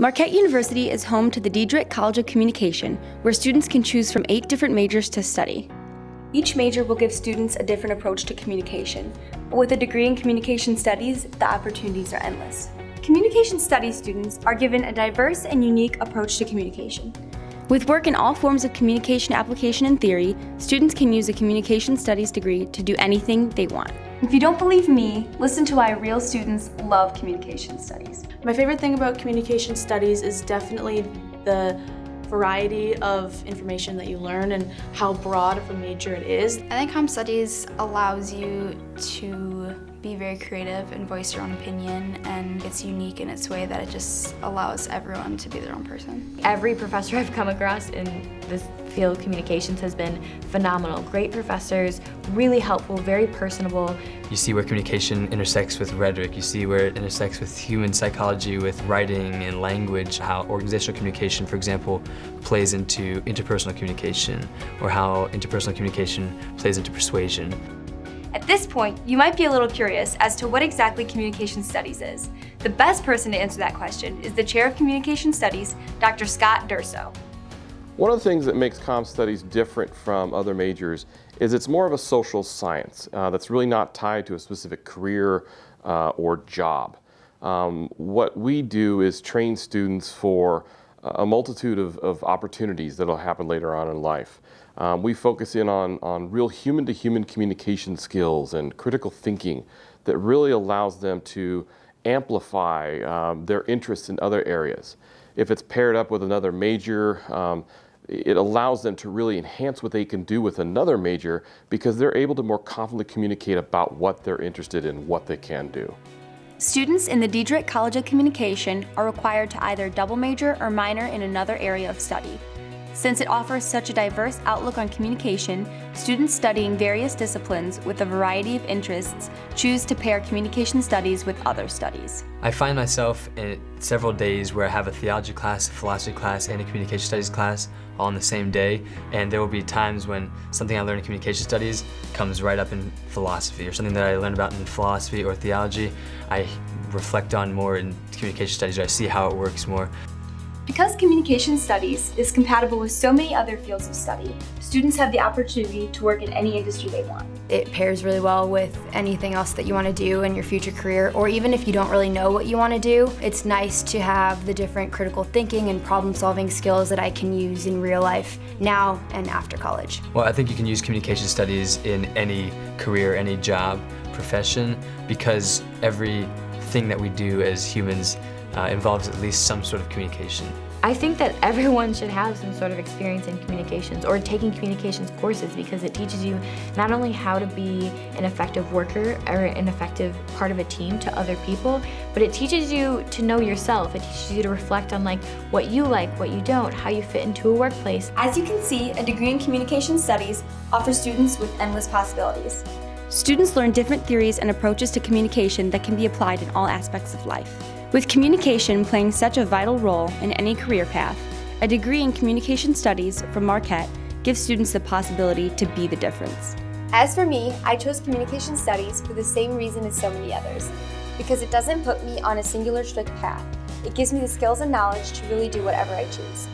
Marquette University is home to the Diederich College of Communication, where students can choose from 8 different majors to study. Each major will give students a different approach to communication, but with a degree in communication studies, the opportunities are endless. Communication studies students are given a diverse and unique approach to communication. With work in all forms of communication application and theory, students can use a communication studies degree to do anything they want. If you don't believe me, listen to why real students love communication studies. My favorite thing about communication studies is definitely the variety of information that you learn and how broad of a major it is. I think comm studies allows you to be very creative and voice your own opinion, and it's unique in its way that it just allows everyone to be their own person. Every professor I've come across in this field of communications has been phenomenal. Great professors, really helpful, very personable. You see where communication intersects with rhetoric. You see where it intersects with human psychology, with writing and language, how organizational communication, for example, plays into interpersonal communication, or how interpersonal communication plays into persuasion. At this point, you might be a little curious as to what exactly communication studies is. The best person to answer that question is the Chair of Communication Studies, Dr. Scott Durso. One of the things that makes comm studies different from other majors is it's more of a social science that's really not tied to a specific career or job. What we do is train students for a multitude of opportunities that will happen later on in life. We focus in on real human-to-human communication skills and critical thinking that really allows them to amplify their interests in other areas. If it's paired up with another major, it allows them to really enhance what they can do with another major because they're able to more confidently communicate about what they're interested in, what they can do. Students in the Diederich College of Communication are required to either double major or minor in another area of study. Since it offers such a diverse outlook on communication, students studying various disciplines with a variety of interests choose to pair communication studies with other studies. I find myself in several days where I have a theology class, a philosophy class, and a communication studies class all on the same day, and there will be times when something I learned in communication studies comes right up in philosophy, or something that I learned about in philosophy or theology, I reflect on more in communication studies, or I see how it works more. Because communication studies is compatible with so many other fields of study, students have the opportunity to work in any industry they want. It pairs really well with anything else that you want to do in your future career, or even if you don't really know what you want to do, it's nice to have the different critical thinking and problem-solving skills that I can use in real life now and after college. Well, I think you can use communication studies in any career, any job, profession, because everything that we do as humans involves at least some sort of communication. I think that everyone should have some sort of experience in communications or taking communications courses because it teaches you not only how to be an effective worker or an effective part of a team to other people, but it teaches you to know yourself. It teaches you to reflect on what you like, what you don't, how you fit into a workplace. As you can see, a degree in communication studies offers students with endless possibilities. Students learn different theories and approaches to communication that can be applied in all aspects of life. With communication playing such a vital role in any career path, a degree in communication studies from Marquette gives students the possibility to be the difference. As for me, I chose communication studies for the same reason as so many others, because it doesn't put me on a singular strict path. It gives me the skills and knowledge to really do whatever I choose.